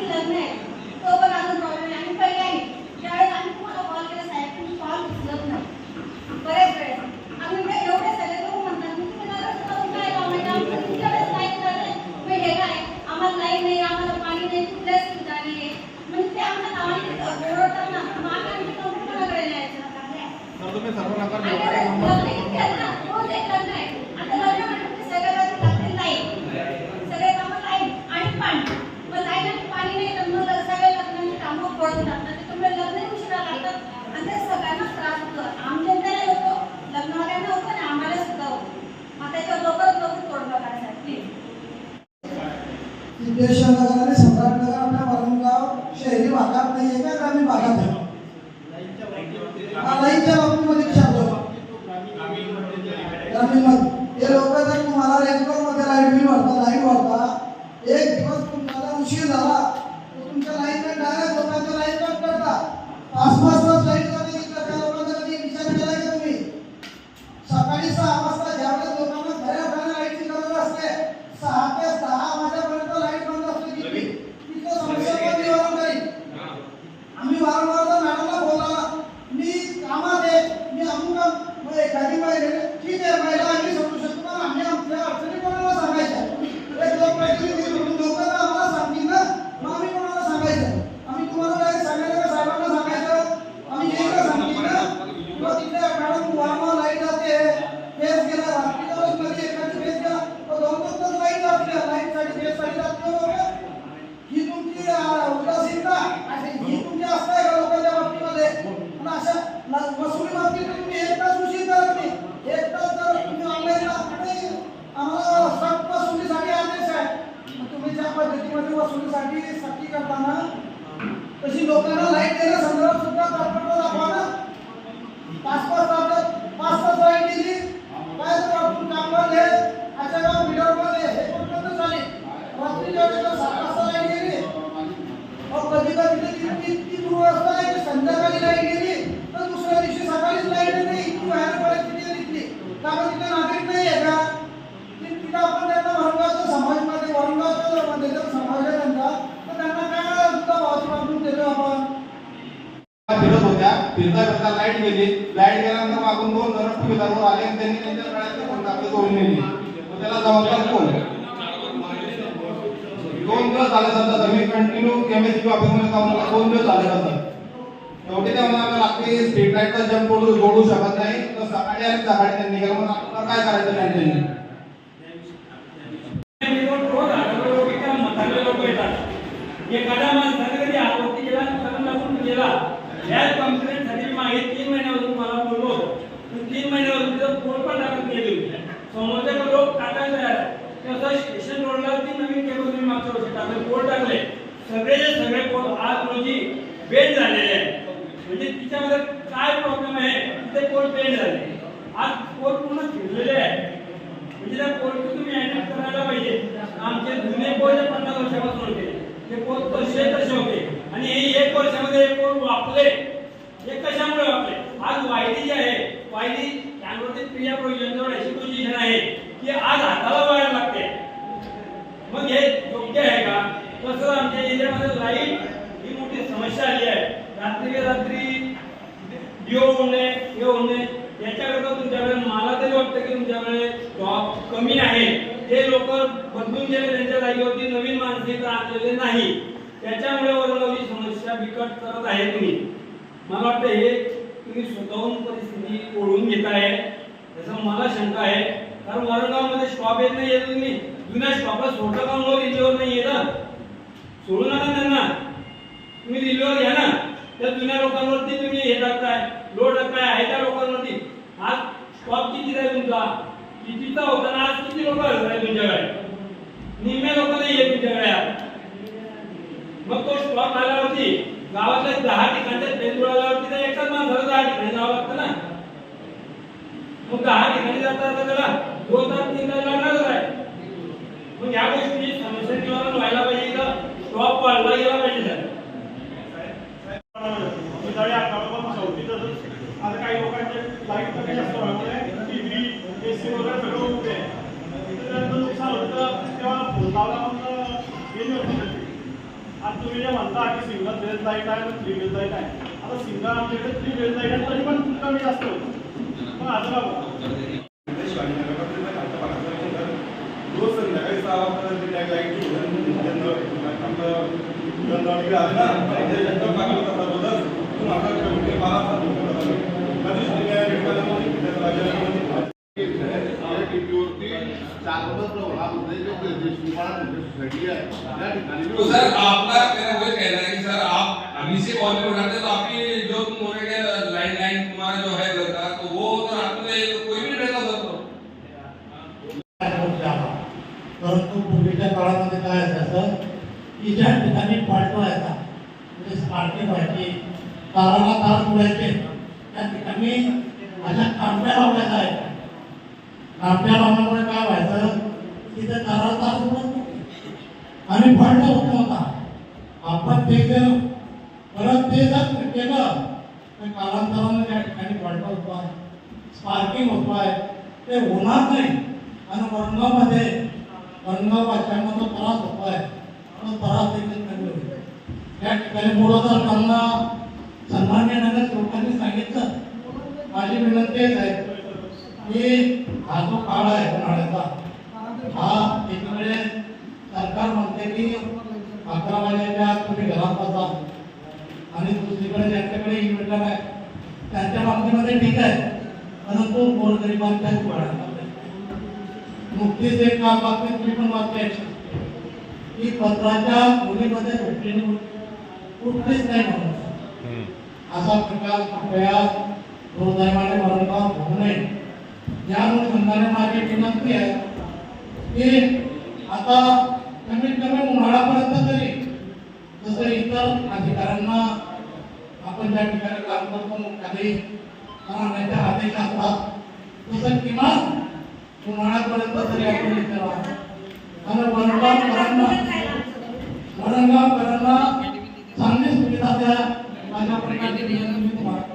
आमचं लग्न आहे तो पण अजून प्रॉब्लेम आहे. आणि पर्यायी ज्यावेळेस आम्ही तुम्हाला कॉल केला साहेब तुम्ही कॉल उचलत नाही बरेच वेळेस आम्ही एवढे सगळे लोक म्हणतात तुम्ही नरस करून काय काम आहे आमचं तुमच्याकडेच लाईट जाते मग हे काय आम्हाला लाईट नाही आम्हाला पाणी नाही कुठल्याच ठिकाणी आहे म्हणजे ते आमच्या नावाने ओरडतात ना मग आम्ही आमच्या कंपनीकडे न्यायचं ना तुम्ही सर्व नकार रोज एक लग्न आहे आता लग्न म्हणजे सगळ्यात लागते लाईट सगळे कामं लाईट आणि पाणी मग लाईट आणि पाणी नाही तर मग सगळे लग्नाची कामं पडून जातात त्याच्यामुळे लग्न उशिरा लागतात आणि ते सगळ्यांनाच त्रास होतो आमच्या त्याला होतो लग्नवाल्यांना होतो आणि आम्हाला सुद्धा होतो मग त्याच्यावर लवकरात लवकर तोडगा काढायचा प्लीज. सिद्धेश्वर नगर आणि सम्राटनगर आपल्या वरणगाव शहरी भागात नाही आहे का ग्रामीण भागात आहे? लाईनच्या बाबतीमध्ये विचारतो ग्रामीण मध्ये हे लोक जर तुम्हाला रेग्युलर मध्ये लाईट बिल भरता लाईट भरता एक दिवस तुम्हाला उशीर झाला तर तुमच्या लाईन डायरेक्ट लोकांच्या लाईन कट करता 5-5 तास लाईट जाते तिथं त्या लोकांचा कधी विचार केलाय का तुम्ही? सकाळी 6 वाजता ज्यावेळेस लोकांना खऱ्या अर्थाने लाईटची गरज असते 6 ते 10 वाजेपर्यंत लाईट बंद असते तिथं समस्या पण निवारण करीन. आम्ही वारंवार मॅडमला बोलला मी कामात आहे मी अमुक एखादी महिला ठीक आहे महिला आम्ही समजू शकतो पण आम्ही आमच्या अडचणी कोणाला सांगायच्या एक लोकप्रतिनिधी म्हणून लोक आम्हाला सांगतील ना मग आम्ही कोणाला सांगायचं आम्ही तुम्हाला डायरेक्ट सांगायचं का साहेबांना सांगायचं आम्ही येईल सांगतील ना किंवा तिथे मॅडम वारंवार लाईट जाते फेस गेला रात्रीच्या वेळेस मध्ये एखादी फेस गेला तर 2-2 तास लाईट जाते लाईटसाठी फेससाठी जाते ही तुमची उदासीनता ही तुमची असते का लोकांच्या बाबतीमध्ये पण अशा वसुली बाबतीत तुम्ही 1 तास उशीर करत नाही 1 तास जर तुम्ही ऑनलाईन आम्हाला सक्त वसुलीसाठी आदेश आहे तुम्ही ज्या पद्धतीमध्ये वसुलीसाठी सक्ती करताना तशी लोकांना लाईट देण्या संदर्भात सुद्धा तात्पर्य दाखवा ना 5 तास लाईट दिली काय तर वाटून काम बंद आहे अशा गाव मीटर बंद आहे हे कुठं चालेल रात्रीच्या वेळेला 7 वाजता लाईट गेली कधी कधी इतकी दुरवस्था आहे की संध्याकाळी लाईट गेली तर दुसऱ्या दिवशी सकाळीच लाईट नाही इतकी भयानक परिस्थिती आहे तिथली कारण तिथे नागरिक नाही आहे का तिथं आपण त्यांना वरणगावच्या समाजमध्ये वरणगावच्या मध्ये जर समाज आहे त्यांचा तर त्यांना काय सुद्धा भावाची वापरून देतो आपण फिरत होत्या फिरता लाईट गेली लाईट गेल्यानंतर मागून 2 जण टू-व्हीलरवर आले आणि त्यांनी त्यांच्या गळ्यातले फोन टाकले चोरून नेली मग त्याला जबाबदार कोण 2 दिवस झाले समजा मी कंटिन्यू केमिस्ट्री ऑफिसमध्ये काम करतो 2 दिवस झाले समजा शेवटी ते मला रात्री स्ट्रीट लाईटचा जम्प जोडू शकत नाही तर सकाळी आणि सकाळी त्यांनी केलं मग आपल्याला काय करायचं त्यांनी एखाद्या माणसाने कधी आपत्ती केला कारण लागून गेला या कंप्लेंटसाठी मागे 3 महिन्यापासून मला बोललो होतो 3 महिन्यापासून तिथं पोल पण टाकत गेले समोरचे लोक टाकायला तयार तसं स्टेशन रोडला ती नवीन केबल तुम्ही मागच्या वर्षी टाकले पोल टाकले सगळे पोल आज रोजी बेंड झालेले आहेत म्हणजे तिच्यामध्ये काय प्रॉब्लेम आहे तिथे पोल बेंड झाले आज पोल पूर्ण फिरलेले आहे म्हणजे त्या पोलची तुम्ही हँडल करायला पाहिजे आमचे जुने पोल 50 वर्षापासून होते ते पोल तसे होते आणि हे 1 वर्षामध्ये हे पोल वापरले हे कशामुळे वापरले आज वायरी जी आहे वायरी त्यावरती क्रिया प्रोविजनवर अशी पोझिशन आहे की आज हाताला वायर लागते मग हे योग्य आहे का तसं आमच्या एरियामध्ये लाईट ही मोठी समस्या आली आहे रात्री डिओ होणे हे होणे याच्याकरता तुमच्याकडे मला तरी वाटतं की तुमच्याकडे जॉब कमी आहे ते लोक बदलून गेले त्यांच्या जागेवरती नवीन माणसे आणलेले नाही त्याच्यामुळे वरणगावची समस्या बिकट करत आहे तुम्ही मला वाटतं हे तुम्ही स्वतःहून परिस्थिती ओढून घेताय त्याचा मला शंका आहे कारण वरणगावमध्ये स्टॉप येत नाही तुम्ही जुन्या स्टॉपला सोडलं का मग रिलीवर नाही येत सोडू नका त्यांना तुम्ही रिलीवर घ्या ना त्या जुन्या लोकांवरती तुम्ही हे टाकताय लोड टाकताय आहे त्या लोकांवरती आज स्टॉप किती आहे तुमचा कितीचा होता ना आज किती लोक आहे तुमच्याकडे निम्म्या लोक नाही आहे तुमच्याकडे मग तो स्टॉप आल्यावरती गावातल्या 10 ठिकाणच्या ट्रेन उडाल्यावरती तर एकाच माणसाला 10 ठिकाणी जावं लागतं ना मग 10 ठिकाणी जाता त्याला 2 तास 3 तास लागणारच आहे मग या गोष्टी समस्या निवारण व्हायला पाहिजे का स्टॉप वाढला गेला पाहिजे सर आता काही लोकांचे लाईट कमी जास्त व्हायमुळे टीव्ही एसी वगैरे सगळं होते त्यानंतर नुकसान होतं तेव्हा लावला मग आणि तुम्ही जे म्हणता की सिंगल बेल लाईट आहे आणि 3 बेल लाईट आहे, आता सिंगल आमच्याकडे 3 बेल लाईट आहे तरी पण कमी जास्त होतं. पण असं का बघा रोज संध्याकाळी 6 वाजता त्या लाईट तो सर आपका मेरा वही कहना है कि सर आप अभी से कॉल पे उठाते तो आपकी जो तुम बोलेंगे लाइन तुम्हारा जो है घर का तो वो तो रात में कोई भी रहता सर तो परंतु पूर्वीच्या काळामध्ये काय असायचं की ज्या ठिकाणी फॉल्ट व्हायचा म्हणजे स्पार्किंग व्हायची ताराला तार जोडायचे त्या ठिकाणी अशा कांड्या लावल्या जायच्या. कांड्या लावल्यामुळे काय व्हायचं की त्या ताराला तार जोडत नव्हती आणि फॉल्ट होत नव्हता. आपण ते जर परत ते जर केलं तर कालांतराने त्या ठिकाणी फॉल्ट होतो आहे, स्पार्किंग होतो आहे, ते होणार नाही. आणि वरणगाव भाषांना जो त्रास होतो आहे तो त्रास देखील कमी होईल. या ठिकाणी बोलताना सन्मान्य नगर लोकांनी सांगितलं, माझी विनंती आहे की हा जो काळ आहे उन्हाळ्याचा हा एकीकडे सरकार म्हणते की 11 वाजेच्या आत तुम्ही घरात बसा आणि दुसरीकडे ज्यांच्याकडे इन्व्हर्टर आहे त्यांच्या बाबतीमध्ये ठीक आहे, परंतु गोरगरिबांच्या वाढत नुकतीच एक बातमी तुम्ही पण वाचली की पत्राच्या खोलीमध्ये झोपलेली कुठलीच नाही म्हणून असा प्रकार कृपया दुर्दैवाने वरणगाव होऊ नये. यामुळे संघाने माझी विनंती आहे की आता कमीत कमी उन्हाळ्यापर्यंत तरी जसं इतर अधिकाऱ्यांना आपण ज्या ठिकाणी काम करतो काही आणण्याचे आदेश असतात तसं किमान उन्हाळ्यापर्यंत तरी आपण इथे राहतो. आणि वरणगावकरांना चांगली सुविधा द्या. माझ्या प्रकारची विनंती तुम्हाला